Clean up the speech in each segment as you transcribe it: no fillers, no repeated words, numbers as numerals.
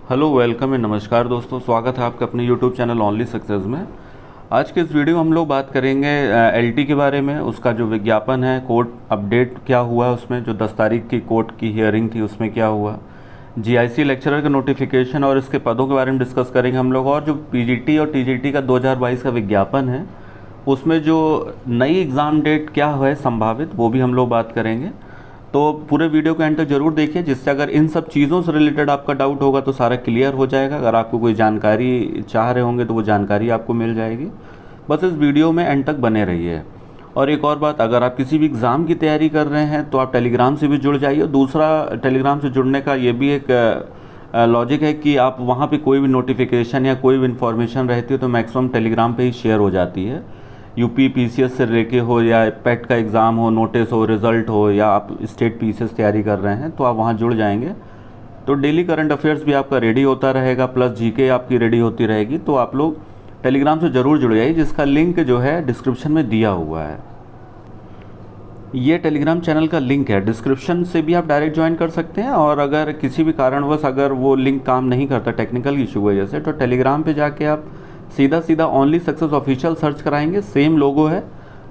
Hello, welcome and नमस्कार दोस्तों। स्वागत है आपका अपने यूट्यूब चैनल ओनली सक्सेस में। आज के इस वीडियो में हम लोग बात करेंगे एलटी के बारे में। उसका जो विज्ञापन है, कोर्ट अपडेट क्या हुआ, उसमें जो 10 तारीख की कोर्ट की हियरिंग थी उसमें क्या हुआ, जीआईसी लेक्चरर का नोटिफिकेशन और इसके पदों के बारे में डिस्कस करेंगे हम लोग। और जो पीजीटी और टीजीटी का 2022 का विज्ञापन है उसमें जो नई एग्ज़ाम डेट क्या है संभावित, वो भी हम लोग बात करेंगे। तो पूरे वीडियो को एंड तक जरूर देखिए, जिससे अगर इन सब चीज़ों से रिलेटेड आपका डाउट होगा तो सारा क्लियर हो जाएगा। अगर आपको कोई जानकारी चाह रहे होंगे तो वो जानकारी आपको मिल जाएगी। बस इस वीडियो में एंड तक बने रहिए। और एक और बात, अगर आप किसी भी एग्ज़ाम की तैयारी कर रहे हैं तो आप टेलीग्राम से भी जुड़ जाइए। दूसरा, टेलीग्राम से जुड़ने का ये भी एक लॉजिक है कि आप वहाँ पे कोई भी नोटिफिकेशन या कोई भी इन्फॉर्मेशन रहती है तो मैक्सिमम टेलीग्राम पे ही शेयर हो जाती है। यूपी पीसीएस से लेके हो या पेट का एग्ज़ाम हो, नोटिस हो, रिज़ल्ट हो, या आप स्टेट पीसीएस तैयारी कर रहे हैं तो आप वहाँ जुड़ जाएंगे तो डेली करंट अफेयर्स भी आपका रेडी होता रहेगा, प्लस जीके आपकी रेडी होती रहेगी। तो आप लोग टेलीग्राम से ज़रूर जुड़ जाइए, जिसका लिंक जो है डिस्क्रिप्शन में दिया हुआ है। ये टेलीग्राम चैनल का लिंक है, डिस्क्रिप्शन से भी आप डायरेक्ट ज्वाइन कर सकते हैं। और अगर किसी भी कारणवश अगर वो लिंक काम नहीं करता टेक्निकल इशू वजह से, तो टेलीग्राम पे जाके आप सीधा ओनली सक्सेस ऑफिशियल सर्च कराएंगे, सेम लोगो है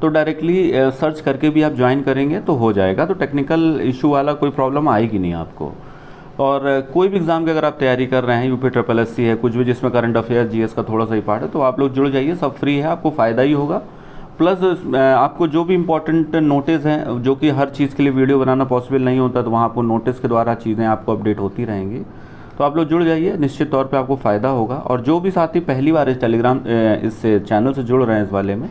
तो डायरेक्टली सर्च करके भी आप ज्वाइन करेंगे तो हो जाएगा। तो टेक्निकल इशू वाला कोई प्रॉब्लम आएगी नहीं आपको। और कोई भी एग्ज़ाम की अगर आप तैयारी कर रहे हैं, यूपी ट्रिपल एससी है, कुछ भी जिसमें करंट अफेयर जीएस का थोड़ा सा ही पार्ट है, तो आप लोग जुड़ जाइए। सब फ्री है, आपको फ़ायदा ही होगा। प्लस आपको जो भी इम्पोर्टेंट नोटिस हैं, जो कि हर चीज़ के लिए वीडियो बनाना पॉसिबल नहीं होता, तो वहाँ आपको नोटिस के द्वारा चीज़ें आपको अपडेट होती रहेंगी। तो आप लोग जुड़ जाइए, निश्चित तौर पे आपको फ़ायदा होगा। और जो भी साथी पहली बार इस टेलीग्राम इस चैनल से जुड़ रहे हैं इस वाले में,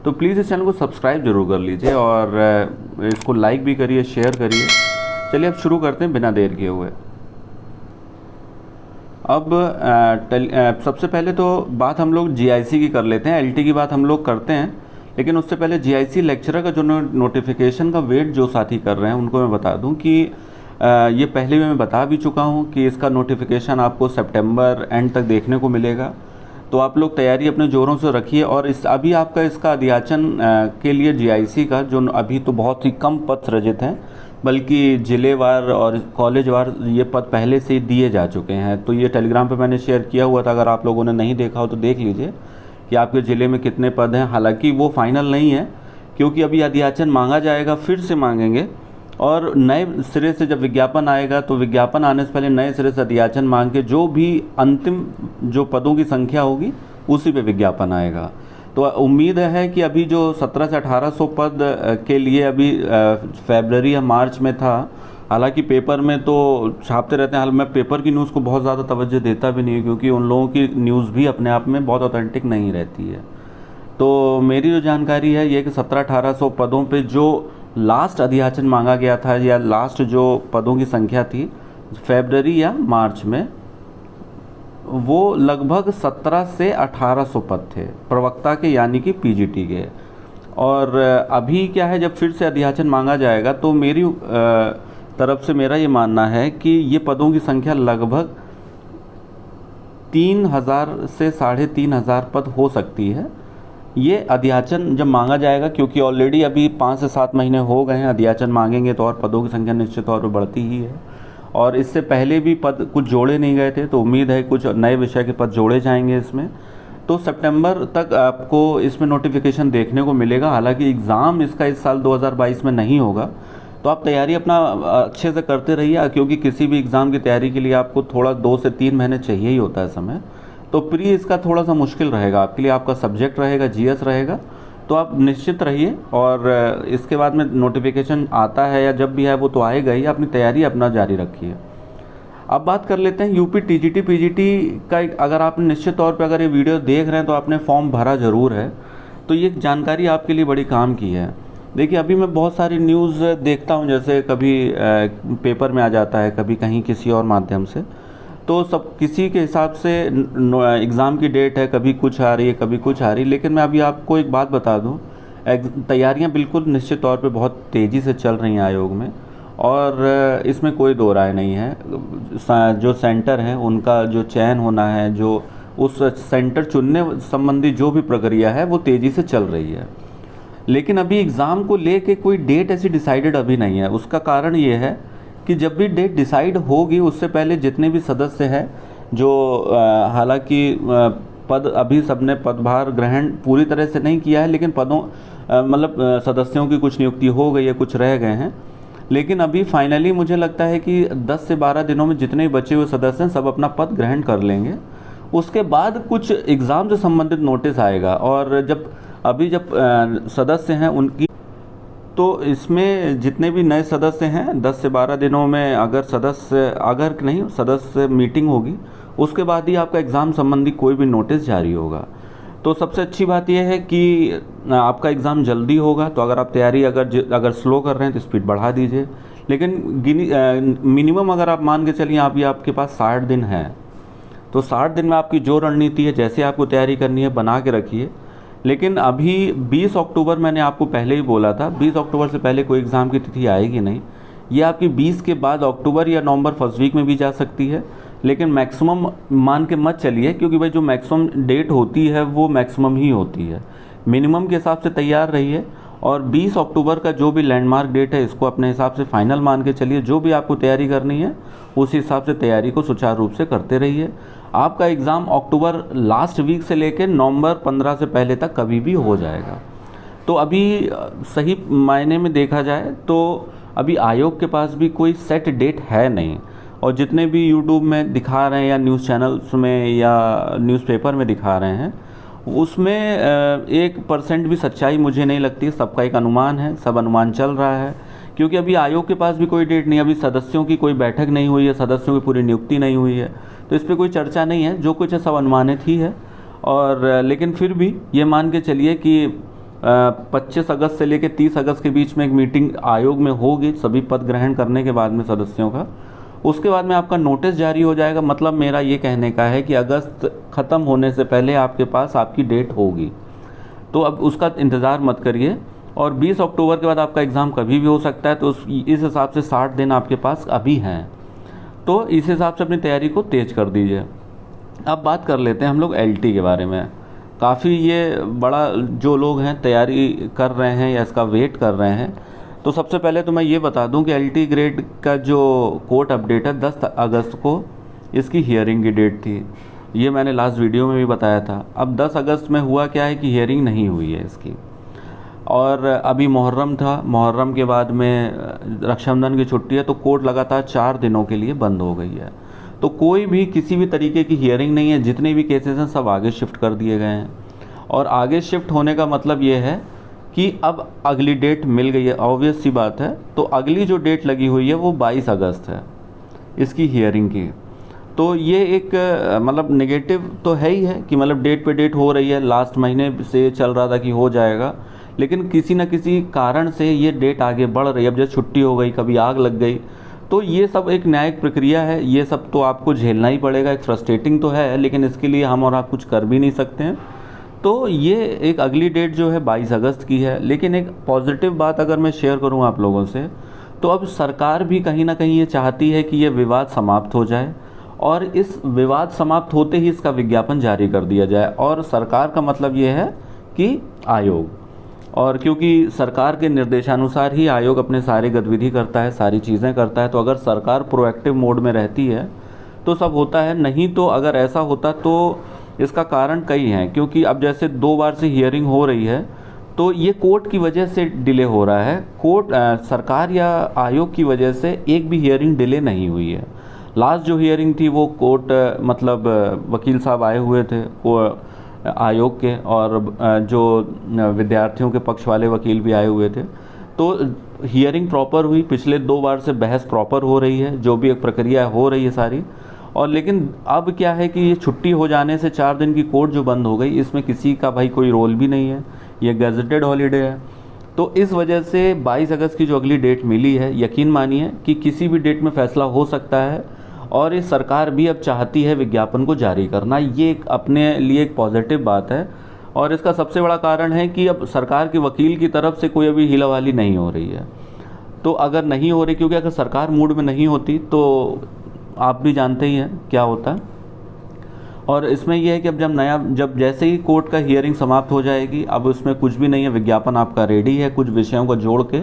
तो प्लीज़ इस चैनल को सब्सक्राइब जरूर कर लीजिए और इसको लाइक भी करिए, शेयर करिए। चलिए अब शुरू करते हैं बिना देर किए हुए। अब सबसे पहले तो बात हम लोग जीआईसी की कर लेते हैं। एलटी की बात हम लोग करते हैं, लेकिन उससे पहले जीआईसी लेक्चरर का जो नोटिफिकेशन का वेट जो साथी कर रहे हैं उनको मैं बता दूं कि ये पहले भी मैं बता भी चुका हूं कि इसका नोटिफिकेशन आपको सितंबर एंड तक देखने को मिलेगा। तो आप लोग तैयारी अपने ज़ोरों से रखिए। और अभी आपका इसका अध्याचन के लिए जीआईसी का जो अभी तो बहुत ही कम पद सृजित हैं, बल्कि जिलेवार और कॉलेजवार ये पद पहले से ही दिए जा चुके हैं। तो ये टेलीग्राम पे मैंने शेयर किया हुआ था, अगर आप लोगों ने नहीं देखा हो तो देख लीजिए कि आपके ज़िले में कितने पद हैं। हालांकि वो फाइनल नहीं है, क्योंकि अभी अध्याचन मांगा जाएगा, फिर से मांगेंगे। और नए सिरे से जब विज्ञापन आएगा तो विज्ञापन आने से पहले नए सिरे से अध्याचन मांग के जो भी अंतिम जो पदों की संख्या होगी उसी पे विज्ञापन आएगा। तो उम्मीद है कि अभी जो 1700 से 1800 पद के लिए अभी फरवरी या मार्च में था, हालांकि पेपर में तो छापते रहते हैं। हाल मैं पेपर की न्यूज़ को बहुत ज़्यादा तवज्जो देता भी नहीं हूँ, क्योंकि उन लोगों की न्यूज़ भी अपने आप में बहुत ऑथेंटिक नहीं रहती है। तो मेरी जो जानकारी है ये कि 1700-1800 पदों पे जो लास्ट अध्याचन मांगा गया था, या लास्ट जो पदों की संख्या थी फरवरी या मार्च में, वो लगभग 1700 से 1800 पद थे प्रवक्ता के, यानी कि पीजीटी के। और अभी क्या है, जब फिर से अध्याचन मांगा जाएगा तो मेरी तरफ से मेरा ये मानना है कि ये पदों की संख्या लगभग 3000 से 3500 पद हो सकती है। ये अध्याचन जब मांगा जाएगा, क्योंकि ऑलरेडी अभी 5 से 7 महीने हो गए हैं, अध्याचन मांगेंगे तो और पदों की संख्या निश्चित तौर पर बढ़ती ही है। और इससे पहले भी पद कुछ जोड़े नहीं गए थे, तो उम्मीद है कुछ नए विषय के पद जोड़े जाएंगे इसमें। तो सितंबर तक आपको इसमें नोटिफिकेशन देखने को मिलेगा। हालांकि एग्ज़ाम इसका इस साल 2022 में नहीं होगा, तो आप तैयारी अपना अच्छे से करते रहिए, क्योंकि किसी भी एग्ज़ाम की तैयारी के लिए आपको थोड़ा 2 से 3 महीने चाहिए ही होता है समय। तो प्री इसका थोड़ा सा मुश्किल रहेगा आपके लिए। आपका सब्जेक्ट रहेगा जीएस रहेगा, तो आप निश्चित रहिए। और इसके बाद में नोटिफिकेशन आता है या जब भी है वो तो आएगा ही, अपनी तैयारी अपना जारी रखिए। अब बात कर लेते हैं यूपी टीजीटी पीजीटी का। अगर आप निश्चित तौर पे अगर ये वीडियो देख रहे हैं तो आपने फॉर्म भरा ज़रूर है, तो ये जानकारी आपके लिए बड़ी काम की है। देखिए, अभी मैं बहुत सारी न्यूज़ देखता हूँ, जैसे कभी पेपर में आ जाता है, कभी कहीं किसी और माध्यम से, तो सब किसी के हिसाब से एग्ज़ाम की डेट है, कभी कुछ आ रही है, कभी कुछ आ रही है। लेकिन मैं अभी आपको एक बात बता दूं, तैयारियां बिल्कुल निश्चित तौर पे बहुत तेज़ी से चल रही हैं आयोग में, और इसमें कोई दो राय नहीं है। जो सेंटर हैं उनका जो चयन होना है, जो उस सेंटर चुनने संबंधी जो भी प्रक्रिया है वो तेज़ी से चल रही है। लेकिन अभी एग्ज़ाम को लेके कोई डेट ऐसी डिसाइडेड अभी नहीं है। उसका कारण ये है कि जब भी डेट डिसाइड होगी उससे पहले जितने भी सदस्य हैं जो हालांकि पद अभी सबने पदभार ग्रहण पूरी तरह से नहीं किया है, लेकिन पदों मतलब सदस्यों की कुछ नियुक्ति हो गई है, कुछ रह गए हैं। लेकिन अभी फाइनली मुझे लगता है कि 10 से 12 दिनों में जितने भी बचे हुए सदस्य हैं सब अपना पद ग्रहण कर लेंगे। उसके बाद कुछ एग्ज़ाम से संबंधित नोटिस आएगा, और जब सदस्य हैं उनकी, तो इसमें जितने भी नए सदस्य हैं 10 से 12 दिनों में अगर सदस्य मीटिंग होगी, उसके बाद ही आपका एग्ज़ाम संबंधी कोई भी नोटिस जारी होगा। तो सबसे अच्छी बात यह है कि आपका एग्ज़ाम जल्दी होगा। तो अगर आप तैयारी अगर स्लो कर रहे हैं तो स्पीड बढ़ा दीजिए, लेकिन मिनिमम अगर आप मान के चलिए अभी आपके पास 60 दिन है, तो 60 दिन में आपकी जो रणनीति है, जैसे आपको तैयारी करनी है, बना के रखिए। लेकिन अभी 20 अक्टूबर मैंने आपको पहले ही बोला था, 20 अक्टूबर से पहले कोई एग्ज़ाम की तिथि आएगी नहीं। ये आपकी 20 के बाद अक्टूबर या नवंबर फर्स्ट वीक में भी जा सकती है, लेकिन मैक्सिमम मान के मत चलिए, क्योंकि भाई जो मैक्सिमम डेट होती है वो मैक्सिमम ही होती है। मिनिमम के हिसाब से तैयार रहिए, और 20 अक्टूबर का जो भी लैंडमार्क डेट है इसको अपने हिसाब से फाइनल मान के चलिए। जो भी आपको तैयारी करनी है उस हिसाब से तैयारी को सुचारू रूप से करते रहिए। आपका एग्ज़ाम अक्टूबर लास्ट वीक से लेकर नवंबर 15 से पहले तक कभी भी हो जाएगा। तो अभी सही मायने में देखा जाए तो अभी आयोग के पास भी कोई सेट डेट है नहीं, और जितने भी यूट्यूब में दिखा रहे हैं या न्यूज़ चैनल्स में या न्यूज़पेपर में दिखा रहे हैं, उसमें 1% भी सच्चाई मुझे नहीं लगती। सबका एक अनुमान है, सब अनुमान चल रहा है, क्योंकि अभी आयोग के पास भी कोई डेट नहीं, अभी सदस्यों की कोई बैठक नहीं हुई है, सदस्यों की पूरी नियुक्ति नहीं हुई है, तो इस पर कोई चर्चा नहीं है। जो कुछ है सब अनुमानित ही है। और लेकिन फिर भी ये मान के चलिए कि 25 अगस्त से लेकर 30 अगस्त के बीच में एक मीटिंग आयोग में होगी, सभी पद ग्रहण करने के बाद में सदस्यों का। उसके बाद में आपका नोटिस जारी हो जाएगा। मतलब मेरा ये कहने का है कि अगस्त ख़त्म होने से पहले आपके पास आपकी डेट होगी, तो अब उसका इंतज़ार मत करिए। और 20 अक्टूबर के बाद आपका एग्ज़ाम कभी भी हो सकता है, तो इस हिसाब से 60 दिन आपके पास अभी हैं, तो इस हिसाब से अपनी तैयारी को तेज़ कर दीजिए। अब बात कर लेते हैं हम लोग एलटी के बारे में। काफ़ी ये बड़ा जो लोग हैं तैयारी कर रहे हैं या इसका वेट कर रहे हैं, तो सबसे पहले तो मैं ये बता दूं कि एलटी ग्रेड का जो कोर्ट अपडेट है 10 अगस्त को इसकी हियरिंग की डेट थी। ये मैंने लास्ट वीडियो में भी बताया था। अब 10 अगस्त में हुआ क्या है कि हियरिंग नहीं हुई है इसकी, और अभी मुहर्रम था, मुहर्रम के बाद में रक्षाबंधन की छुट्टी है, तो कोर्ट लगातार 4 दिनों के लिए बंद हो गई है। तो कोई भी किसी भी तरीके की हियरिंग नहीं है। जितने भी केसेस हैं सब आगे शिफ्ट कर दिए गए हैं, और आगे शिफ्ट होने का मतलब ये है कि अब अगली डेट मिल गई है। ऑब्वियस सी बात है, तो अगली जो डेट लगी हुई है वो 22 अगस्त है इसकी हियरिंग की। तो ये एक मतलब नेगेटिव तो है ही है कि मतलब डेट पे डेट हो रही है। लास्ट महीने से चल रहा था कि हो जाएगा, लेकिन किसी न किसी कारण से ये डेट आगे बढ़ रही है। अब जैसे छुट्टी हो गई, कभी आग लग गई, तो ये सब एक न्यायिक प्रक्रिया है। ये सब तो आपको झेलना ही पड़ेगा। एक फ्रस्ट्रेटिंग तो है, लेकिन इसके लिए हम और आप कुछ कर भी नहीं सकते हैं। तो ये एक अगली डेट जो है 22 अगस्त की है। लेकिन एक पॉजिटिव बात अगर मैं शेयर करूं आप लोगों से, तो अब सरकार भी कहीं ना कहीं ये चाहती है कि ये विवाद समाप्त हो जाए, और इस विवाद समाप्त होते ही इसका विज्ञापन जारी कर दिया जाए। और सरकार का मतलब ये है कि आयोग, और क्योंकि सरकार के निर्देशानुसार ही आयोग अपने सारे गतिविधि करता है, सारी चीज़ें करता है। तो अगर सरकार प्रोएक्टिव मोड में रहती है तो सब होता है, नहीं तो अगर ऐसा होता तो इसका कारण कई हैं। क्योंकि अब जैसे 2 बार से हियरिंग हो रही है, तो ये कोर्ट की वजह से डिले हो रहा है। सरकार या आयोग की वजह से एक भी हियरिंग डिले नहीं हुई है। लास्ट जो हियरिंग थी वो कोर्ट मतलब वकील साहब आए हुए थे वो आयोग के, और जो विद्यार्थियों के पक्ष वाले वकील भी आए हुए थे। तो हियरिंग प्रॉपर हुई। पिछले 2 बार से बहस प्रॉपर हो रही है, जो भी एक प्रक्रिया हो रही है सारी। और लेकिन अब क्या है कि ये छुट्टी हो जाने से 4 दिन की कोर्ट जो बंद हो गई, इसमें किसी का भाई कोई रोल भी नहीं है, ये गैजेटेड हॉलीडे है। तो इस वजह से 22 अगस्त की जो अगली डेट मिली है, यकीन मानिए कि किसी भी डेट में फैसला हो सकता है। और ये सरकार भी अब चाहती है विज्ञापन को जारी करना। ये एक अपने लिए एक पॉजिटिव बात है, और इसका सबसे बड़ा कारण है कि अब सरकार के वकील की तरफ से कोई अभी हिलावाली नहीं हो रही है। तो अगर नहीं हो रही, क्योंकि अगर सरकार मूड में नहीं होती तो आप भी जानते ही हैं क्या होता है। और इसमें यह है कि अब जब जैसे ही कोर्ट का हियरिंग समाप्त हो जाएगी, अब उसमें कुछ भी नहीं है, विज्ञापन आपका रेडी है। कुछ विषयों को जोड़ के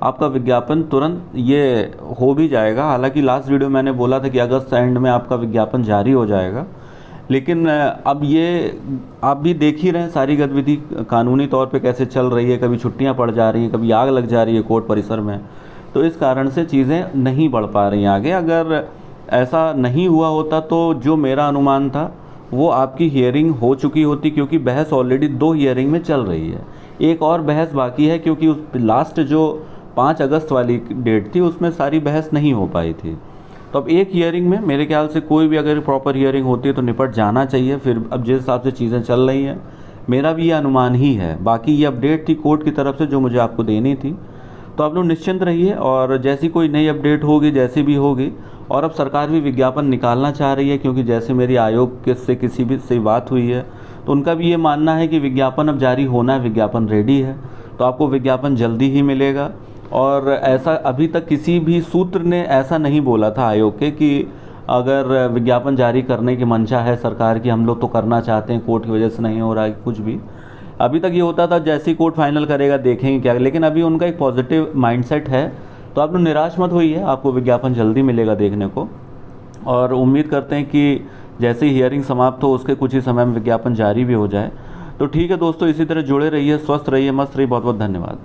आपका विज्ञापन तुरंत ये हो भी जाएगा। हालांकि लास्ट वीडियो मैंने बोला था कि अगस्त एंड में आपका विज्ञापन जारी हो जाएगा, लेकिन अब ये आप भी देख ही रहे हैं सारी गतिविधि कानूनी तौर पे कैसे चल रही है, कभी छुट्टियां पड़ जा रही हैं, कभी आग लग जा रही है कोर्ट परिसर में। तो इस कारण से चीज़ें नहीं बढ़ पा रही हैं आगे। अगर ऐसा नहीं हुआ होता तो जो मेरा अनुमान था वो आपकी हियरिंग हो चुकी होती, क्योंकि बहस ऑलरेडी 2 हियरिंग में चल रही है। एक और बहस बाकी है, क्योंकि उस लास्ट जो 5 अगस्त वाली डेट थी उसमें सारी बहस नहीं हो पाई थी। तो अब एक हियरिंग में मेरे ख्याल से कोई भी अगर प्रॉपर हियरिंग होती है तो निपट जाना चाहिए। फिर अब जिस हिसाब से चीज़ें चल रही हैं, मेरा भी ये अनुमान ही है। बाकी ये अपडेट थी कोर्ट की तरफ से जो मुझे आपको देनी थी। तो आप लोग निश्चिंत रहिए, और जैसी कोई नई अपडेट होगी, जैसी भी होगी, और अब सरकार भी विज्ञापन निकालना चाह रही है, क्योंकि जैसे मेरी आयोग के से किसी भी से बात हुई है तो उनका भी ये मानना है कि विज्ञापन अब जारी होना है, विज्ञापन रेडी है, तो आपको विज्ञापन जल्दी ही मिलेगा। और ऐसा अभी तक किसी भी सूत्र ने ऐसा नहीं बोला था आयोग के कि अगर विज्ञापन जारी करने की मंशा है सरकार की, हम लोग तो करना चाहते हैं, कोर्ट की वजह से नहीं हो रहा है कुछ भी। अभी तक ये होता था जैसे ही कोर्ट फाइनल करेगा देखेंगे क्या, लेकिन अभी उनका एक पॉजिटिव माइंडसेट है। तो आप लोग निराश मत होइए, आपको विज्ञापन जल्दी मिलेगा देखने को, और उम्मीद करते हैं कि जैसे ही हियरिंग समाप्त हो उसके कुछ ही समय में विज्ञापन जारी भी हो जाए। तो ठीक है दोस्तों, इसी तरह जुड़े रहिए, स्वस्थ रहिए, मस्त रहिए। बहुत बहुत धन्यवाद।